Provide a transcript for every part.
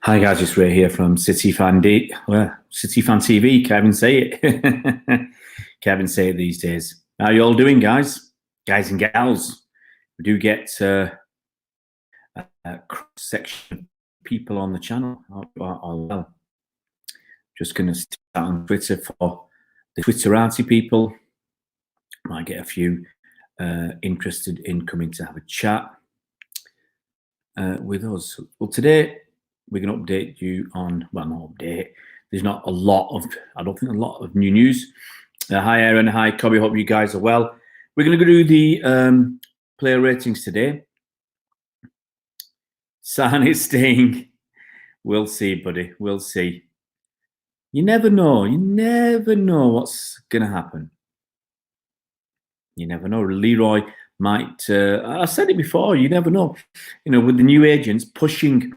Hi guys, it's Ray here from City Fan TV. Can't even say it. Can't even say it these days. How you all doing, guys and gals? We do get a cross-section people on the channel. Well, just going to start on Twitter for the Twitterati people. Might get a few interested in coming to have a chat with us. Well, today we're going to update you on, well, not update. There's not a lot of, I don't think a lot of new news. Hi, Aaron. Hi, Cobby. Hope you guys are well. We're going to do the player ratings today. San is staying. We'll see, buddy. We'll see. You never know. You never know what's going to happen. You never know. Leroy might, I've said it before, you never know. You know, with the new agents pushing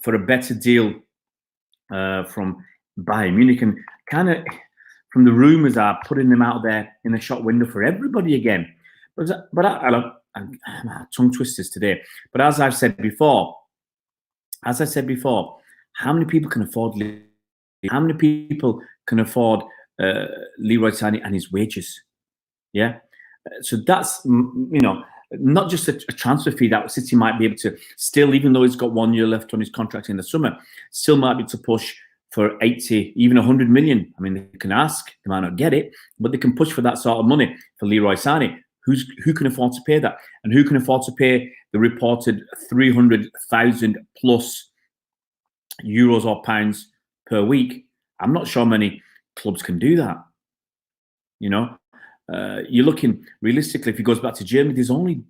for a better deal from Bayern Munich, and kind of from the rumours are putting them out there in the shop window for everybody again. But I'm tongue twisters today. But as I've said before, how many people can afford Leroy Sané and his wages? Yeah. So that's, you know, not just a transfer fee that City might be able to still, even though he's got 1 year left on his contract in the summer, still might be able to push for 80, even 100 million. I mean, they can ask, they might not get it, but they can push for that sort of money for Leroy Sané. Who can afford to pay that? And who can afford to pay the reported 300,000 plus euros or pounds per week? I'm not sure many clubs can do that. You know, you're looking realistically, if he goes back to Germany, there's only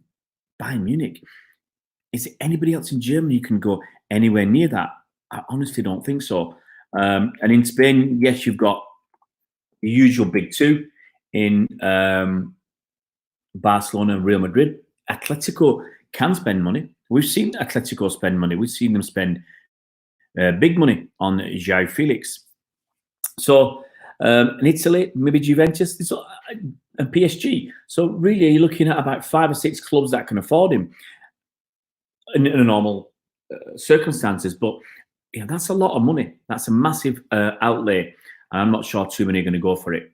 Bayern Munich. Is there anybody else in Germany who can go anywhere near that? I honestly don't think so. And in Spain, yes, you've got the usual big two in Barcelona and Real Madrid. Atletico can spend money. We've seen Atletico spend money. We've seen them spend big money on João Felix. So in Italy, maybe Juventus and PSG. So really, you're looking at about 5 or 6 clubs that can afford him in a normal circumstances. But you know, that's a lot of money. That's a massive outlay. And I'm not sure too many are going to go for it.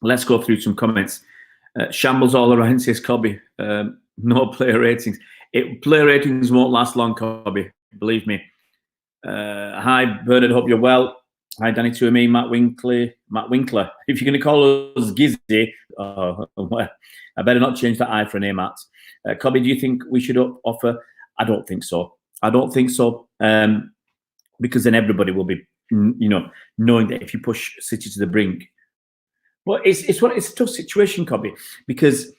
Let's go through some comments. Shambles all around, says Cobby. No player ratings. Player ratings won't last long, Cobby. Believe me. Hi, Bernard. Hope you're well. Hi, Danny to me, Matt Winkler. If you're going to call us Gizzy, well, I better not change that I for an A, Matt. Cobby, do you think we should offer? I don't think so. I don't think so. Because then everybody will be, you know, knowing that if you push City to the brink. Well, it's a tough situation, Cobby, because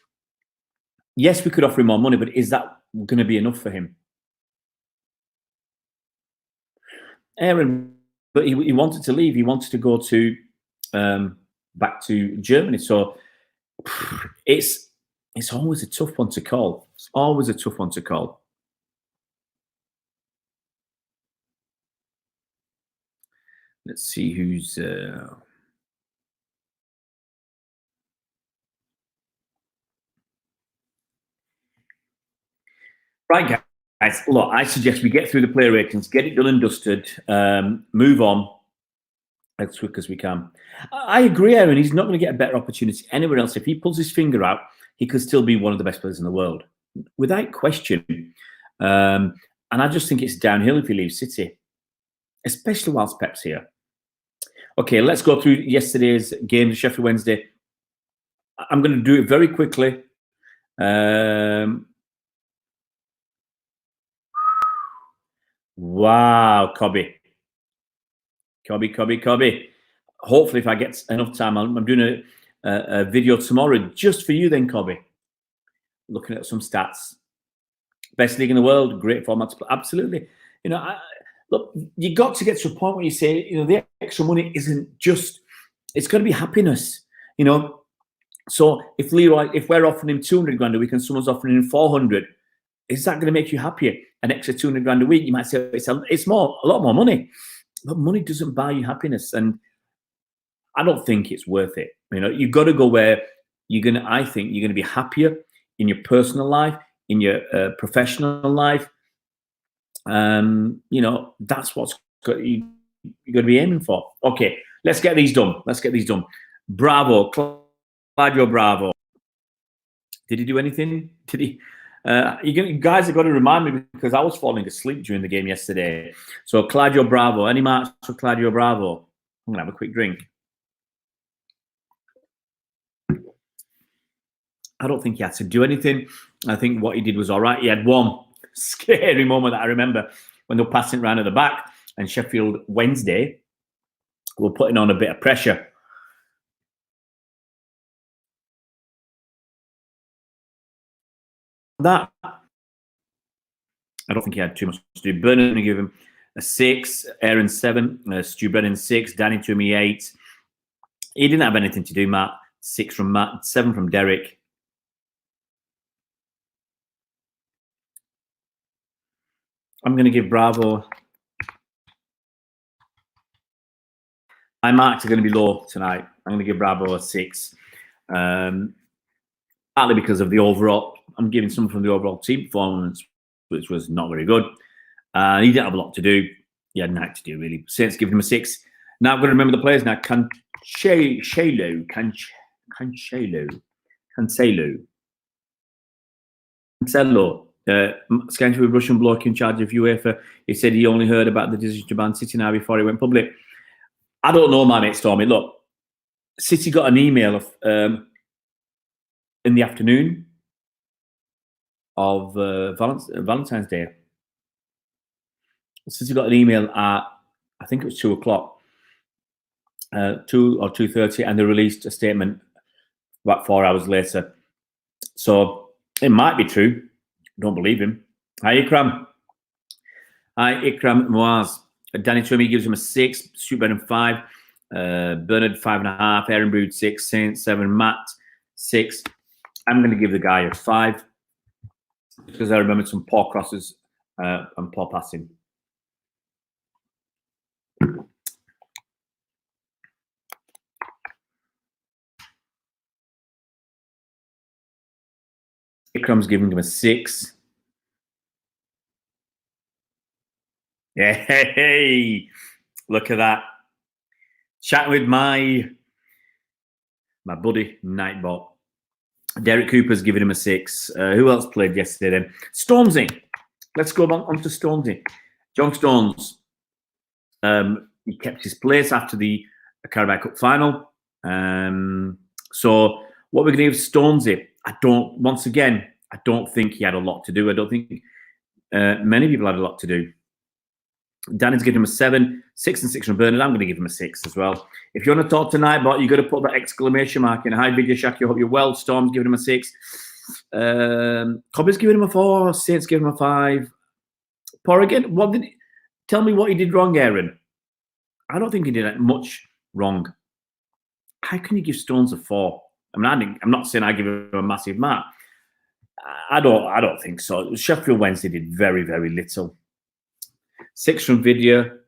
yes, we could offer him more money, but is that going to be enough for him? Aaron, but he wanted to leave. He wanted to go to back to Germany. So it's always a tough one to call. It's always a tough one to call. Let's see who's. Right, guys. Look, I suggest we get through the player ratings, get it done and dusted, move on as quick as we can. I agree, Aaron. He's not going to get a better opportunity anywhere else. If he pulls his finger out, he could still be one of the best players in the world, without question. And I just think it's downhill if he leaves City, especially whilst Pep's here. Okay, let's go through yesterday's game, Sheff Wednesday. I'm going to do it very quickly. Wow, Cobby. Hopefully, if I get enough time, I'm doing a video tomorrow just for you then, Cobby. Looking at some stats. Best league in the world, great format to play. Absolutely. You know, look, you got to get to a point where you say, you know, the extra money isn't just, it's got to be happiness, you know. So if we're offering him 200 grand a week and someone's offering him 400, is that going to make you happier? An extra 200 grand a week, you might say it's a lot more money, but money doesn't buy you happiness, and I don't think it's worth it. You know, you've got to go where I think you're going to be happier in your personal life, in your professional life, You know, that's what's you're going to be aiming for. Okay, let's get these done. Let's get these done. Bravo, Claudio Bravo. Did he do anything? Did he? You guys have got to remind me because I was falling asleep during the game yesterday. So Claudio Bravo. Any marks for Claudio Bravo? I'm going to have a quick drink. I don't think he had to do anything. I think what he did was all right. He had one scary moment that I remember when they were passing around at the back and Sheffield Wednesday were putting on a bit of pressure. That I don't think he had too much to do. Bernard going to give him a 6, Aaron 7, Stu Brennan 6, Danny Toomey 8. He didn't have anything to do, Matt. 6 from Matt, 7 from Derek. I'm going to give Bravo. My marks are going to be low tonight. I'm going to give Bravo a 6. Partly because of the overall. I'm giving some from the overall team performance, which was not very good. He didn't have a lot to do. He had nothing to do, really. Saints giving him a 6. Now I'm going to remember the players now. Cancelo. Scanty with Russian bloke in charge of UEFA. He said he only heard about the decision to ban City now before he went public. I don't know, my mate Stormy. Look, City got an email of, in the afternoon of Valentine's Day. City got an email at, I think it was 2 o'clock, 2 or 2:30, and they released a statement about 4 hours later. So it might be true. Don't believe him. Hi, Ikram. Hi, Ikram Moaz. Danny Toomey gives him a 6. Stu Brennan 5. Bernard 5.5. Aaron Brood 6. Saint 7. Matt 6. I'm going to give the guy a 5 because I remembered some poor crosses and poor passing. Ikram's giving him a 6. Yeah, hey, look at that. Chatting with my buddy Nightbot. Derek Cooper's giving him a 6. Who else played yesterday then? Stormzy. Let's go on to Stormzy. John Stones. He kept his place after the Carabao Cup final. So what we're going to give Stormzy, I don't think he had a lot to do. I don't think many people had a lot to do. Danny's giving him a 7, 6 and 6 from Bernard. I'm going to give him a 6 as well. If you want to talk to Nightbot, you've got to put that exclamation mark in. Hi, Vidya Shaki, I hope you're well. Storm's giving him a 6. Cobby's giving him a 4. Saints giving him a 5. Porrigan, tell me what he did wrong, Aaron. I don't think he did much wrong. How can you give Stones a 4? I mean, I'm not saying I give him a massive mark. I don't think so. Sheffield Wednesday did very, very little. 6 from Vidya.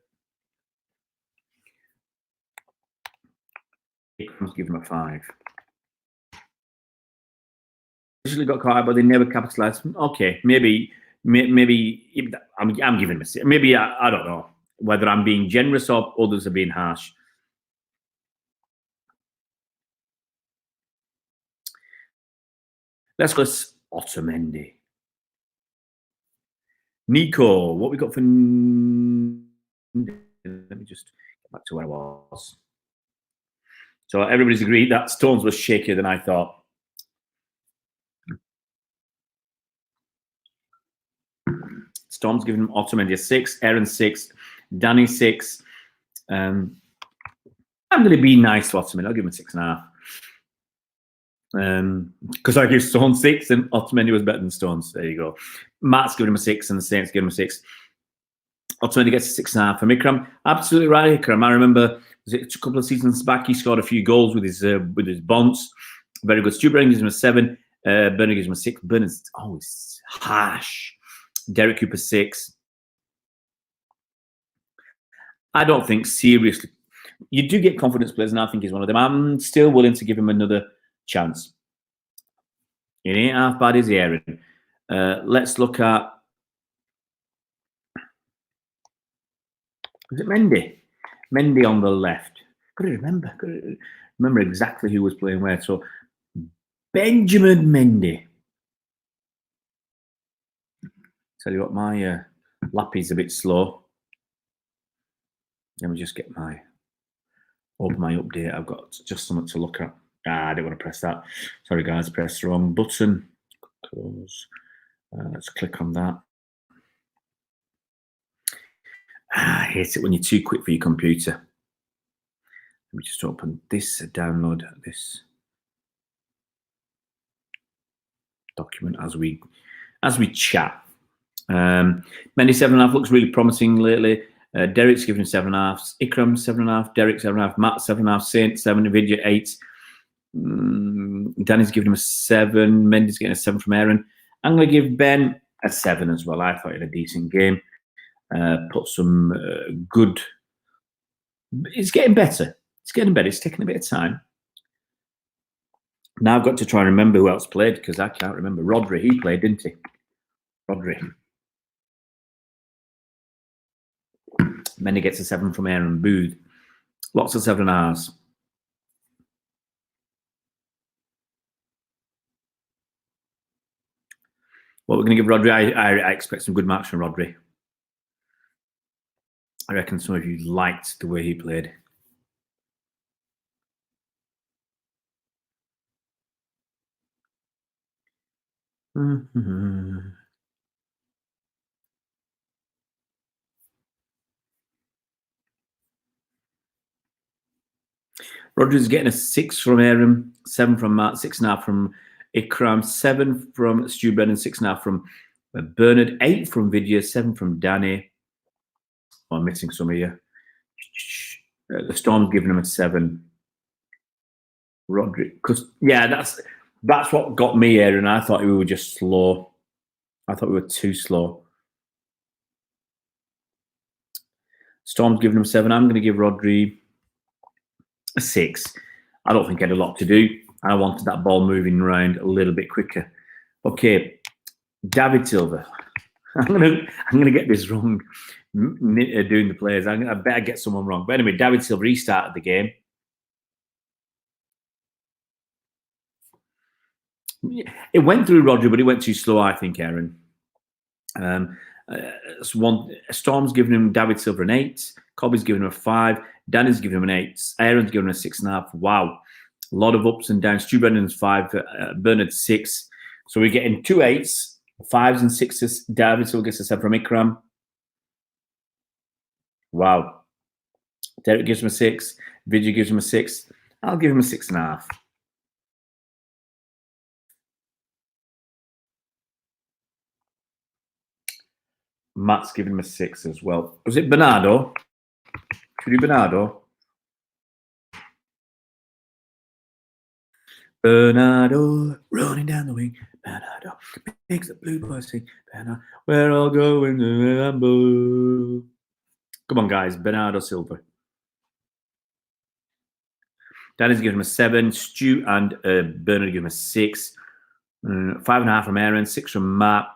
Let's give him a 5. Usually got caught out, but they never capitalized. Okay, maybe I'm giving him a 6. Maybe I don't know whether I'm being generous or others are being harsh. Let's go Otamendi. Nico, what we got for? Let me just get back to where I was. So everybody's agreed that Stones was shakier than I thought. Storm's giving him Otamendi a 6, Aaron 6, Danny 6. I'm going to be nice to Otamendi. I'll give him a 6.5. Because I give Stones 6 and Otamendi was better than Stones. There you go. Matt's giving him a 6 and the Saints giving him a 6. Otamendi gets a 6.5 from Ikram. Absolutely right, Ikram. I remember was it a couple of seasons back he scored a few goals with his bonds. Very good. Stu Brennan gives him a 7. Bernard gives him a 6. Bernard's always harsh. Derek Cooper 6. I don't think seriously. You do get confidence players, and I think he's one of them. I'm still willing to give him another chance. It ain't half bad, is he, Aaron? Let's look at Was it Mendy? Mendy on the left. Couldn't remember exactly who was playing where. So Benjamin Mendy. Tell you what, my lappy's a bit slow. Let me just get open my update. I've got just something to look at. I didn't want to press that. Sorry, guys, press the wrong button. Close. Let's click on that. I hate it when you're too quick for your computer. Let me just open this, download this document as we chat. Mendy 7.5 looks really promising lately. Derek's given him 7.5. Ikram 7.5. Derek 7.5. Matt 7.5. Saint 7. Vidya 8. Danny's given him a 7. Mendy's getting a 7 from Aaron. I'm going to give Ben a 7 as well. I thought he had a decent game. Put some good. It's getting better. It's getting better. It's taking a bit of time. Now I've got to try and remember who else played because I can't remember. Rodri, he played, didn't he? Rodri. Mendy gets a 7 from Aaron Booth. Lots of 7.5s. What we're going to give Rodri, I expect some good marks from Rodri. I reckon some of you liked the way he played. Rodri's getting a 6 from Aaron, 7 from Matt, 6.5 from Ikram, 7 from Stu Brennan, 6.5 from Bernard, 8 from Vidya, 7 from Danny. Oh, I'm missing some of you. The Storm's giving him a 7. Rodri, because yeah, that's what got me, Aaron. I thought we were just slow. I thought we were too slow. Storm's giving him 7. I'm going to give Rodri a 6. I don't think he had a lot to do. I wanted that ball moving around a little bit quicker. Okay, David Silva. I'm gonna get this wrong. Doing the players, I better get someone wrong. But anyway, David Silva restarted the game. It went through Rodri, but it went too slow, I think, Aaron. Storm's giving him David Silva an 8. Cobby's giving him a 5. Danny's giving him an 8. Aaron's giving him a 6.5. Wow. A lot of ups and downs. Stu Brennan's 5. Bernard 6. So we're getting 2 8s, 5s and 6s. David Silva gets a 7 from Ikram. Wow. Derek gives him a 6. Vidya gives him a 6. I'll give him a 6.5. Matt's giving him a 6 as well. Was it Bernardo? Should we do Bernardo? Bernardo running down the wing. Bernardo makes the blue boys sing. Bernardo, we're all going to Rambo. Come on, guys. Bernardo Silva. Danny's giving him a 7. Stu and Bernard give him a 6. 5.5 from Aaron. 6 from Matt.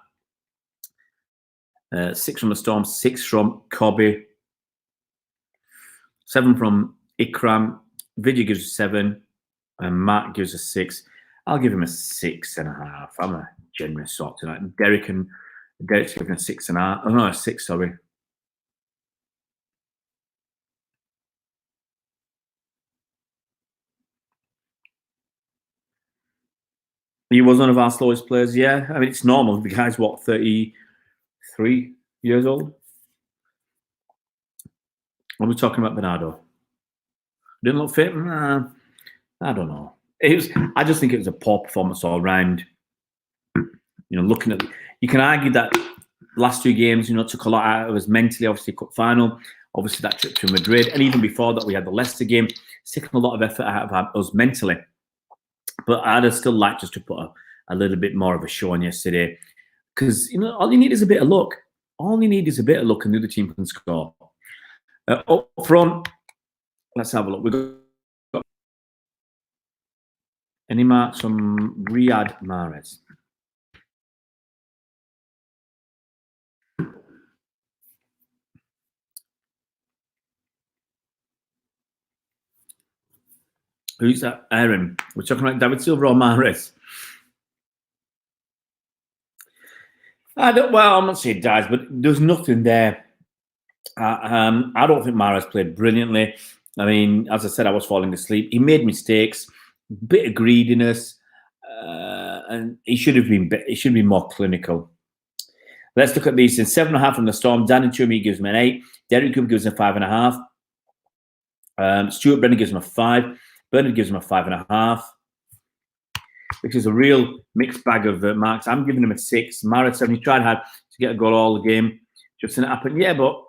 6 from the Storm. 6 from Cobby. 7 from Ikram. Vidya gives a 7. And Matt gives a 6. I'll give him a 6.5. I'm a generous sort tonight. Derek's giving a 6.5. Oh no, a 6. Sorry. He was one of our slowest players. Yeah, I mean it's normal. The guy's what, 33 years old. What are we talking about, Bernardo? Didn't look fit. Nah, I don't know. I just think it was a poor performance all round. You know, looking at, you can argue that last 2 games, you know, took a lot out of us mentally. Obviously, cup final. Obviously, that trip to Madrid, and even before that, we had the Leicester game. It's taken a lot of effort out of us mentally. But I'd have still liked us to put a little bit more of a show on yesterday, because you know all you need is a bit of luck. All you need is a bit of luck, and the other team can score. Up front, let's have a look. We've got any marks from Riyad Mahrez. Who's that? Aaron. We're talking about David Silva or Mahrez? Well, I'm not saying dies, but there's nothing there. I don't think Mahrez played brilliantly. I mean, as I said, I was falling asleep. He made mistakes, bit of greediness, and he should have been. He should be more clinical. Let's look at these. In 7.5 from the Storm, Danny Chummy gives him an 8. Derek Cooper gives him a 5.5. Stuart Brennan gives him a 5. Bernard gives him a 5.5. Which is a real mixed bag of marks. I'm giving him a 6. Mahrez 7. He tried hard to get a goal all the game. Just didn't happen. Yeah, but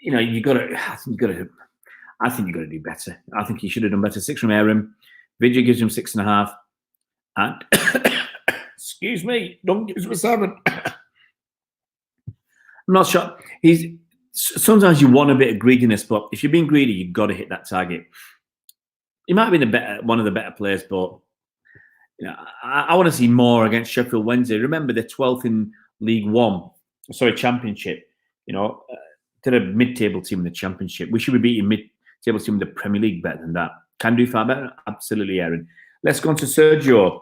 you know, you got to. I think you got to do better. I think he should have done better. 6 from Aaron. Vidya gives him 6.5. And excuse me, Dunk gives him a 7. I'm not sure. Sometimes you want a bit of greediness, but if you're being greedy, you've got to hit that target. He might have been one of the better players, but you know, I want to see more against Sheffield Wednesday. Remember, they're 12th in League One, Championship. You know, they're a mid-table team in the Championship. We should be beating mid-table team in the Premier League better than that. Can do far better, absolutely, Aaron. Let's go on to Sergio.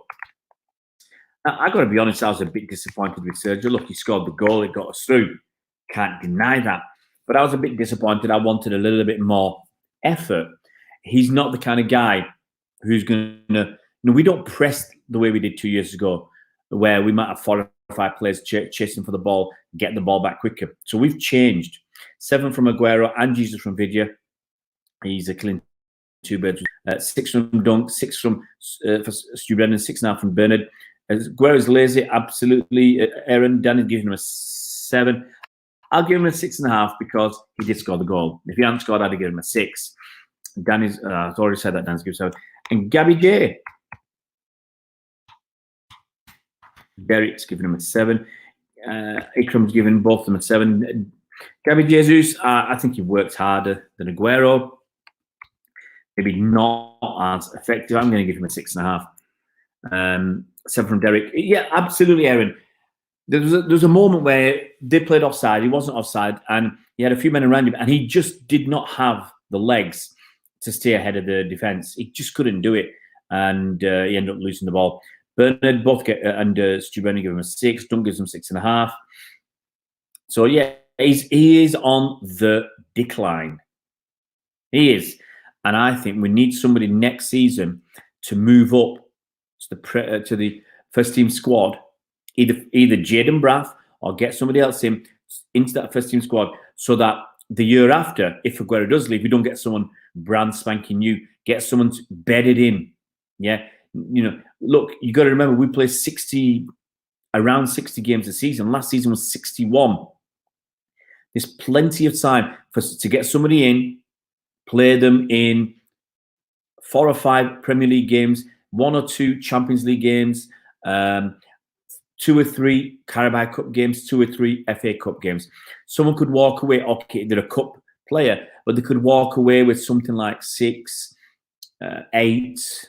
Now, I got to be honest, I was a bit disappointed with Sergio. Look, he scored the goal; it got us through. Can't deny that. But I was a bit disappointed. I wanted a little bit more effort. He's not the kind of guy who's going to... we don't press the way we did 2 years ago, where we might have 4 or 5 players chasing for the ball, get the ball back quicker. So we've changed. 7 from Aguero and Jesus from Vidya. He's a clean 2 birds. 6 from Dunk, 6 from Stu Brennan, 6.5 from Bernard. Aguero's lazy, absolutely. Aaron, Danny giving him a 7. I'll give him a 6.5 because he did score the goal. If he hadn't scored, I'd have given him a 6. Danny's, I've already said that, Danny's given 7. And Gabby J. Derek's giving him a 7. Ikram's giving both of them a 7. Gabby Jesus, I think he worked harder than Aguero. Maybe not as effective. I'm going to give him a 6.5. 7 from Derek. Yeah, absolutely, Aaron. There was a moment where they played offside. He wasn't offside, and he had a few men around him, and he just did not have the legs to stay ahead of the defence. He just couldn't do it, and he ended up losing the ball. Bernard and Stu Brennan give him a 6. Dunk gives him 6.5. So yeah, he is on the decline. He is, and I think we need somebody next season to move up to the first team squad. Either Jaden Braff or get somebody else into that first team squad, so that the year after, if Aguero does leave, we don't get someone brand spanking new. Get someone bedded in. Yeah, you know. Look, you got to remember we play around 60 games a season. Last season was 61. There's plenty of time to get somebody in, play them in 4 or 5 Premier League games, 1 or 2 Champions League games. 2 or 3 Carabao Cup games, 2 or 3 FA Cup games. Someone could walk away, okay, they're a cup player, but they could walk away with something like 6, 8,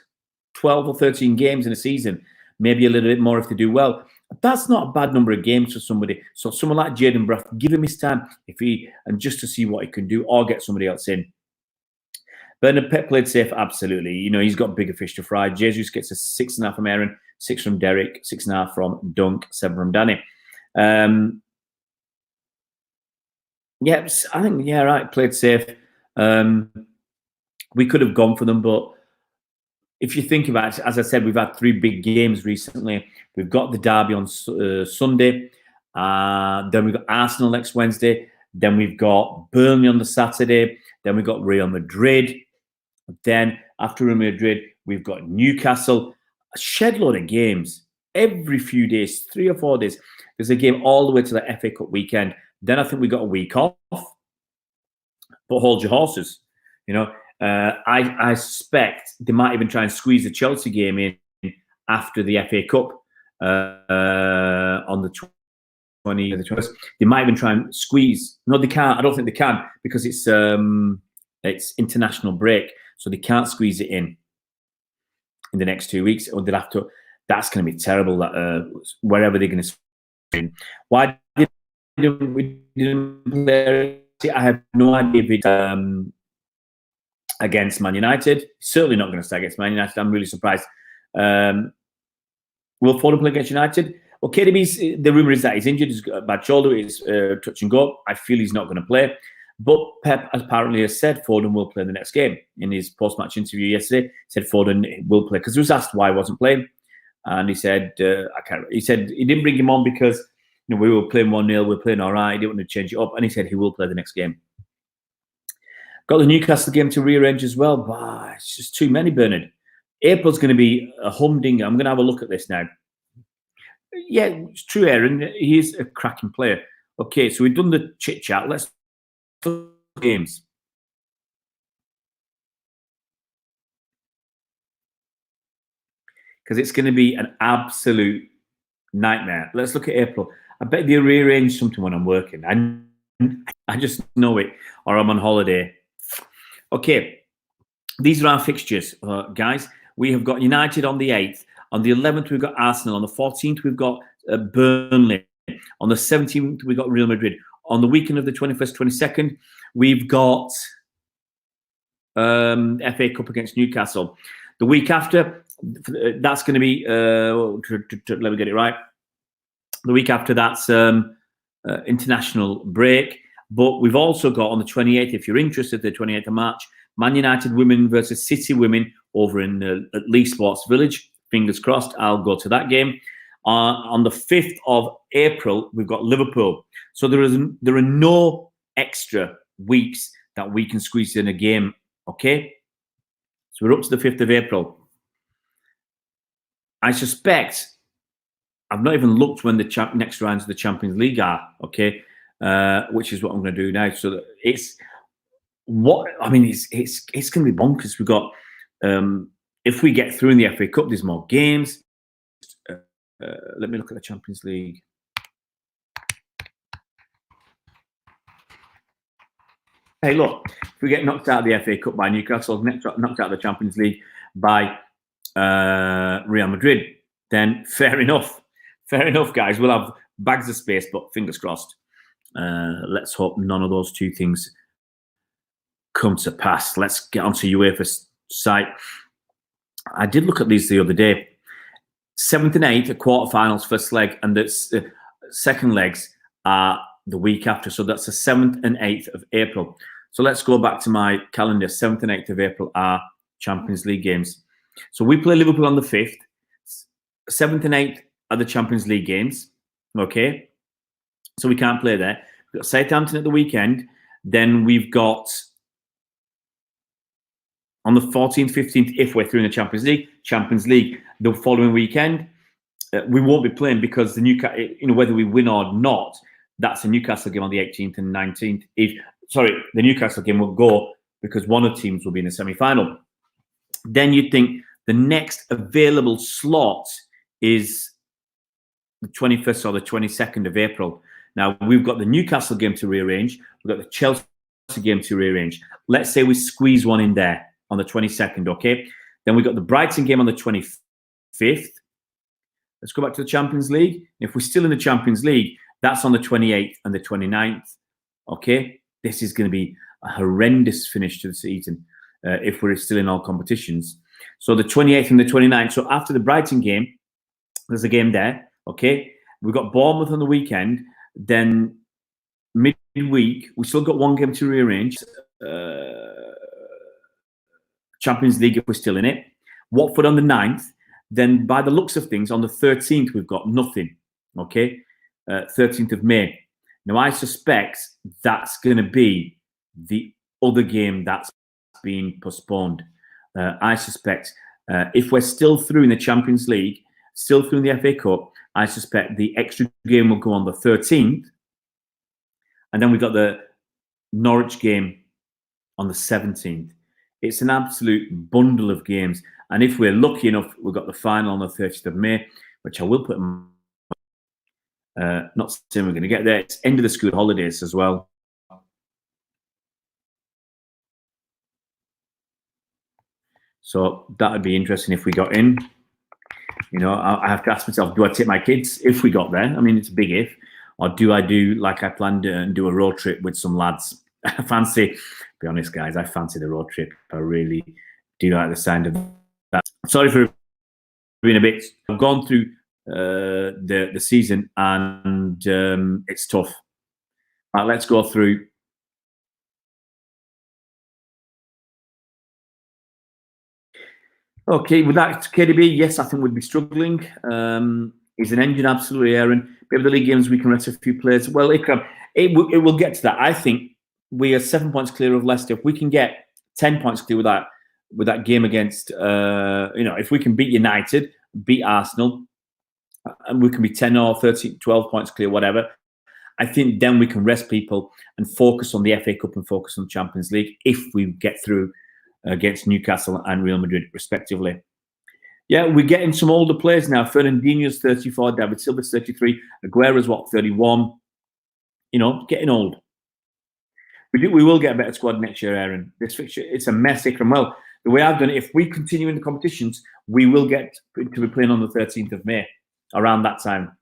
12 or 13 games in a season, maybe a little bit more if they do well. That's not a bad number of games for somebody. So someone like Jaden Braff, give him his time and just to see what he can do, or get somebody else in. Bernard Pep played safe, absolutely. You know, he's got bigger fish to fry. Jesus gets a 6.5 from Aaron, 6 from Derek, 6.5 from Dunk, 7 from Danny. Yes, I think, yeah, right, played safe. We could have gone for them, but if you think about it, as I said, we've had 3 big games recently. We've got the derby on Sunday. Then we've got Arsenal next Wednesday. Then we've got Burnley on the Saturday. Then we've got Real Madrid. Then after Real Madrid, we've got Newcastle. A shed load of games every few days, 3 or 4 days. There's a game all the way to the FA Cup weekend. Then I think we got a week off. But hold your horses. You know, I suspect they might even try and squeeze the Chelsea game in after the FA Cup on the 20th. They might even try and squeeze. No, they can't. I don't think they can because it's international break, so they can't squeeze it in the next 2 weeks. Or they'll have to. That's going to be terrible. That wherever they're going to spin. Why didn't we play? I have no idea if it. against Man United. Certainly not going to start against Man United. I'm really surprised. Will Foden play against United? Well, KDB's, the rumour is that he's injured. He's got a bad shoulder. He's touch and go. I feel he's not going to play. But Pep apparently has said Foden will play the next game. In his post-match interview yesterday, he said Foden will play, because he was asked why he wasn't playing. And he said, he said he didn't bring him on because we were playing 1-0, we were playing all right. He didn't want to change it up. And he said he will play the next game. Got the Newcastle game to rearrange as well. But it's just too many, Bernard. April's going to be a humdinger. I'm going to have a look at this now. Yeah, it's true, Aaron. He is a cracking player. Okay, so we've done the chit-chat. Let's do games. Because it's going to be an absolute nightmare. Let's look at April. I bet they rearrange something when I'm working. I just know it, or I'm on holiday. Okay, these are our fixtures, guys. We have got United on the 8th. On the 11th, we've got Arsenal. On the 14th, we've got Burnley. On the 17th, we've got Real Madrid. On the weekend of the 21st, 22nd, we've got FA Cup against Newcastle. The week after, that's going to be, let me get it right. The week after, that's international break. But we've also got on the 28th, if you're interested, the 28th of March, Man United women versus City women over in at Lee Sports Village. Fingers crossed, I'll go to that game. On the 5th of April, we've got Liverpool. So there are no extra weeks that we can squeeze in a game, okay? So we're up to the 5th of April. I suspect, I've not even looked when the next rounds of the Champions League are, okay? Which is what I'm going to do now. So it's going to be bonkers. We've got, if we get through in the FA Cup, there's more games. Let me look at the Champions League. Hey, look, if we get knocked out of the FA Cup by Newcastle, knocked out of the Champions League by Real Madrid, then fair enough. Fair enough, guys. We'll have bags of space, but fingers crossed. Let's hope none of those two things come to pass. Let's get onto UEFA's site. I did look at these the other day. 7th and 8th are quarterfinals, first leg, and the second legs are the week after. So that's the 7th and 8th of April. So let's go back to my calendar. 7th and 8th of April are Champions League games. So we play Liverpool on the 5th. 7th and 8th are the Champions League games. Okay. So we can't play there. We've got Southampton at the weekend. Then we've got on the 14th, 15th, if we're through in the Champions League, the following weekend, we won't be playing because the Newcastle, whether we win or not, that's a Newcastle game on the 18th and 19th. The Newcastle game will go because one of the teams will be in the semi-final. Then you'd think the next available slot is the 21st or the 22nd of April. Now, we've got the Newcastle game to rearrange. We've got the Chelsea game to rearrange. Let's say we squeeze one in there on the 22nd, okay? Then we've got the Brighton game on the 25th. Let's go back to the Champions League. If we're still in the Champions League, that's on the 28th and the 29th, okay? This is going to be a horrendous finish to the season if we're still in all competitions. So the 28th and the 29th. So after the Brighton game, there's a game there, okay? We've got Bournemouth on the weekend. Then midweek, we still got one game to rearrange. Champions League if we're still in it. Watford on the 9th. Then by the looks of things, on the 13th, we've got nothing, okay? 13th of May. Now, I suspect that's going to be the other game that's been postponed. I suspect if we're still through in the Champions League, still through in the FA Cup, I suspect the extra game will go on the 13th. And then we've got the Norwich game on the 17th. It's an absolute bundle of games. And if we're lucky enough, we've got the final on the 30th of May, which I will put in. Not saying we're going to get there. It's end of the school holidays as well. So that would be interesting if we got in. I have to ask myself, do I take my kids if we got there? I mean, it's a big if. Or do I do like I planned and do a road trip with some lads? I fancy be honest, guys, I fancy the road trip. I really do like the sound of that. Sorry for being a bit. I've gone through the season, and it's tough. Right, let's go through. Okay, with that KDB, yes, I think we'd be struggling. He's an engine, absolutely, Aaron. Maybe the league games we can rest a few players. Well, Ikram, it will get to that. I think we are 7 points clear of Leicester. If we can get 10 points clear with that game against, if we can beat United, beat Arsenal, and we can be 10 or 13, 12 points clear, whatever. I think then we can rest people and focus on the FA Cup and focus on the Champions League if we get through against Newcastle and Real Madrid, respectively. Yeah, we're getting some older players now. Fernandinho's 34, David Silva's 33, Aguero's 31. Getting old. We will get a better squad next year, Aaron. This fixture, it's a mess, Ikram. Well, the way I've done it, if we continue in the competitions, we will get to be playing on the 13th of May, around that time.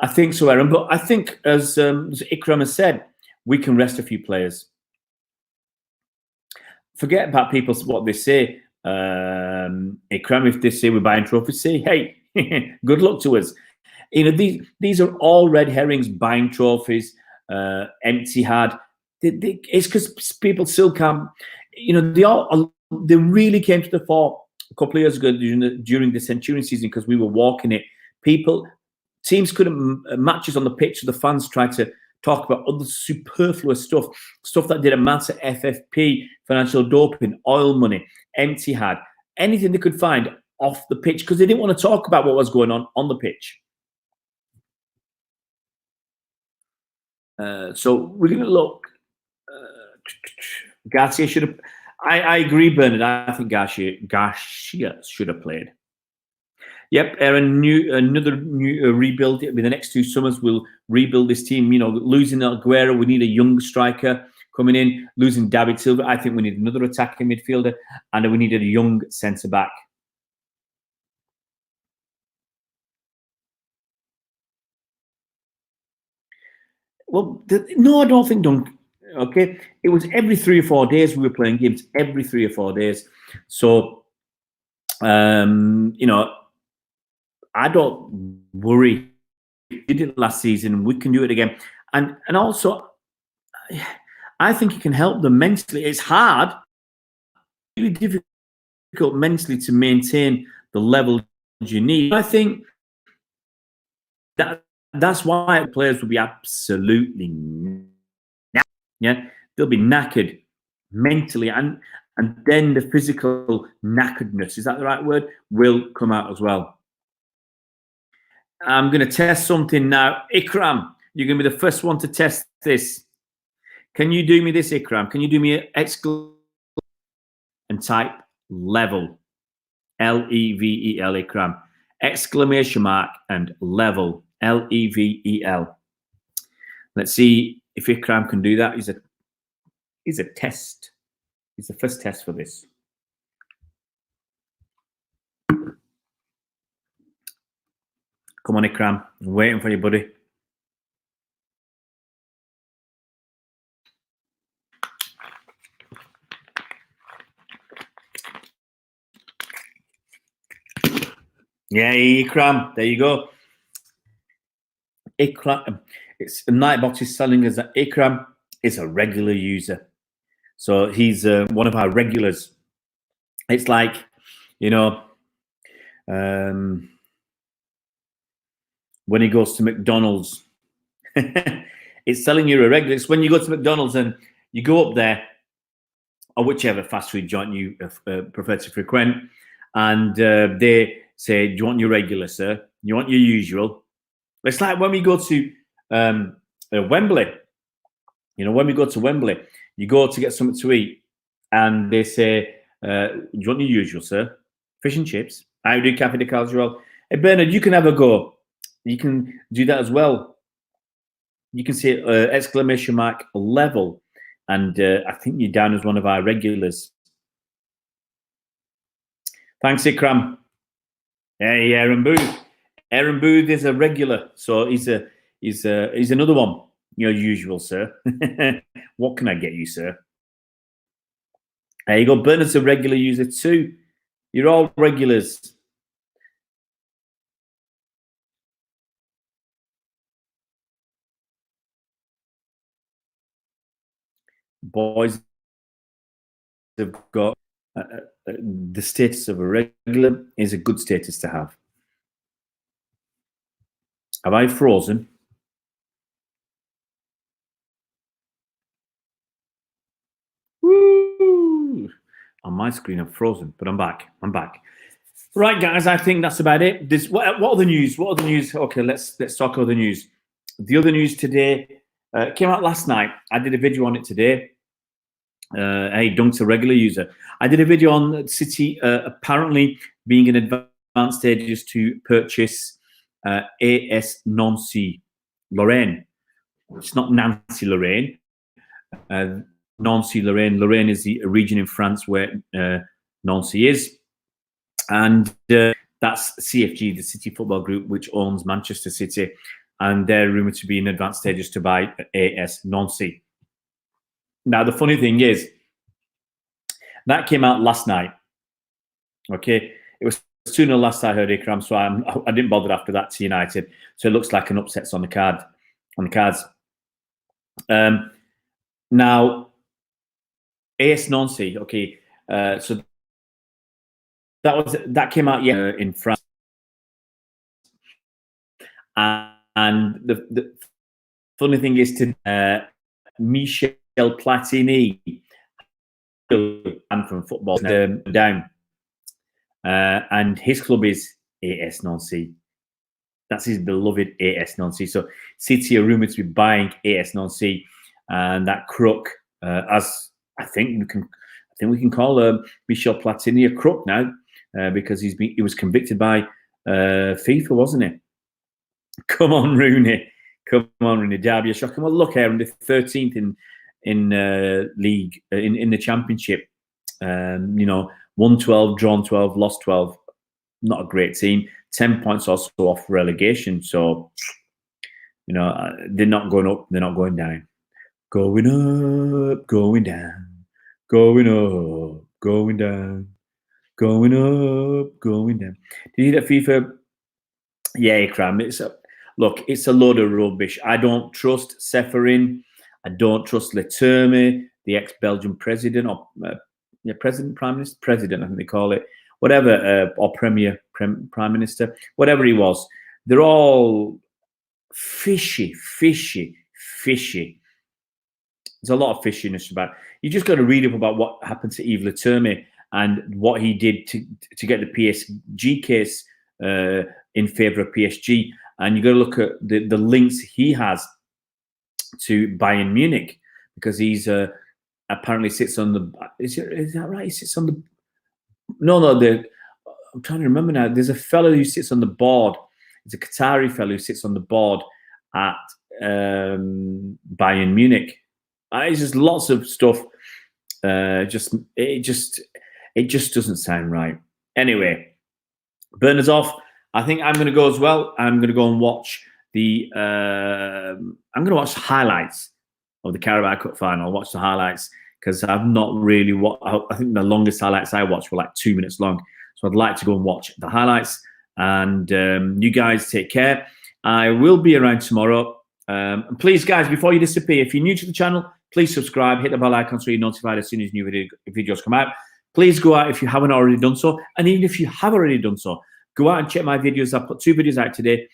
I think so, Aaron. But I think, as Ikram has said, we can rest a few players. Forget about people, what they say. Ikram, if they say we're buying trophies, say, hey, good luck to us. These are all red herrings, buying trophies, empty had. It's because people still can't, they really came to the fore a couple of years ago during the Centurion season because we were walking it. Teams couldn't match us on the pitch, so the fans tried to talk about other superfluous stuff that didn't matter, FFP, financial doping, oil money, empty had, anything they could find off the pitch because they didn't want to talk about what was going on the pitch. So we're going to look. Garcia should have. I agree, Bernard. I think Garcia should have played. Yep, Aaron. Another new rebuild. In the next 2 summers, we'll rebuild this team. Losing Aguero, we need a young striker coming in. Losing David Silva, I think we need another attacking midfielder, and we needed a young centre back. Well, no, I don't think Dunk. Okay, it was every 3 or 4 days we were playing games. Every 3 or 4 days. So, I don't worry. We did it last season. We can do it again. And also, I think it can help them mentally. It's hard, really difficult mentally to maintain the level you need. I think that's why players will be absolutely knackered. Yeah, they'll be knackered mentally, and then the physical knackeredness, is that the right word, will come out as well. I'm going to test something now. Ikram, you're going to be the first one to test this. Can you do me this, Ikram? Can you do me an exclamation and type level? L-E-V-E-L, Ikram. Exclamation mark and level. L-E-V-E-L. Let's see if Ikram can do that. He's a test. He's the first test for this. Come on, Ikram. I'm waiting for you, buddy. Yeah, Ikram. There you go. Ikram. It's Nightbox is selling us that Ikram is a regular user. So he's one of our regulars. It's like, when he goes to McDonald's, it's telling you a regular. It's when you go to McDonald's and you go up there, or whichever fast food joint you prefer to frequent, and they say, "Do you want your regular, sir? You want your usual?" It's like when we go to Wembley. When we go to Wembley, you go to get something to eat, and they say, "Do you want your usual, sir? Fish and chips." I do Cafe de Calderol. Hey, Bernard, you can have a go. You can do that as well. You can say exclamation mark level, and I think you're down as one of our regulars. Thanks, Ikram. Hey, Aaron Booth. Aaron Booth is a regular, so he's another one. your usual, sir. What can I get you, sir? There you go. Bernard's a regular user too. You're all regulars. Boys have got the status of a regular is a good status to have. Have I frozen? Woo! On my screen, I'm frozen, but I'm back. I'm back. Right, guys. I think that's about it. What other news? What other news? Okay, let's talk other news. The other news today came out last night. I did a video on it today. Hey, Dunk's a regular user. I did a video on City apparently being in advanced stages to purchase AS Nancy Lorraine. It's not Nancy Lorraine. Nancy Lorraine. Lorraine is the region in France where Nancy is. And that's CFG, the City Football Group, which owns Manchester City. And they're rumored to be in advanced stages to buy AS Nancy. Now, the funny thing is, that came out last night. Okay, it was 2-0 last I heard, Ikram, so I didn't bother after that to United. So it looks like an upset's on the cards. Now, AS Nancy. Okay, so that came out in France, and the funny thing is Michel Platini, and from football down, and his club is AS Nancy. That's his beloved AS Nancy. So City are rumored to be buying AS Nancy, and that crook, as I think we can call Michel Platini a crook now, because he was convicted by FIFA, wasn't he? Come on, Rooney. Come on, Rooney. Derby, shocking. Well, look here, in the 13th in league in the championship. Won 12, drawn 12, lost 12. Not a great team. 10 points also off relegation. So, they're not going up. They're not going down. Going up, going down, going up, going down, going up, going down. Did you hear that FIFA? Yeah, Ikram. It's a load of rubbish. I don't trust Seferin. I don't trust Leterme, the ex-Belgian president, or prime minister, I think they call it, whatever, or prime minister, whatever he was. They're all fishy. There's a lot of fishiness about it. You just got to read up about what happened to Yves Leterme and what he did to get the PSG case in favour of PSG. And you got to look at the links he has to Bayern Munich, because he's apparently sits on the. Is that right? He sits on the. No. I'm trying to remember now. There's a fellow who sits on the board. It's a Qatari fellow who sits on the board at Bayern Munich. It's just lots of stuff. It just doesn't sound right. Anyway, Bernard's off. I think I'm going to go as well. I'm going to go and watch I'm going to watch the highlights of the Carabao Cup final. I'll watch the highlights because I've not really watched. I think the longest highlights I watched were like 2 minutes long. So I'd like to go and watch the highlights. And you guys take care. I will be around tomorrow. And please, guys, before you disappear, if you're new to the channel, please subscribe, hit the bell icon so you're notified as soon as new videos come out. Please go out if you haven't already done so. And even if you have already done so, go out and check my videos. I put 2 videos out today.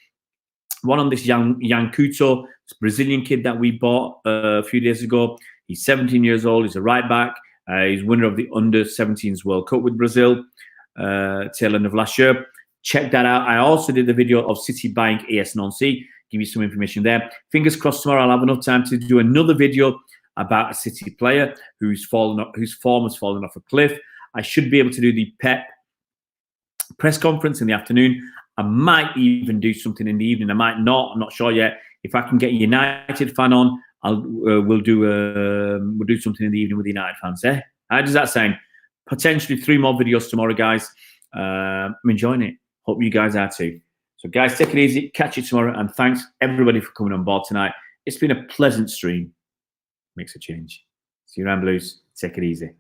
One on this young Couto, this Brazilian kid that we bought a few days ago. He's 17 years old. He's a right back. He's winner of the Under-17s World Cup with Brazil, tail end of last year. Check that out. I also did the video of City buying AS Nancy. Give you some information there. Fingers crossed tomorrow I'll have enough time to do another video about a City player whose form has fallen off a cliff. I should be able to do the Pep press conference in the afternoon. I might even do something in the evening. I might not. I'm not sure yet. If I can get a United fan on, we'll do something in the evening with the United fans. How does that sound? Potentially 3 more videos tomorrow, guys. I'm enjoying it. Hope you guys are too. So, guys, take it easy. Catch you tomorrow, and thanks everybody for coming on board tonight. It's been a pleasant stream. Makes a change. See you around, Blues. Take it easy.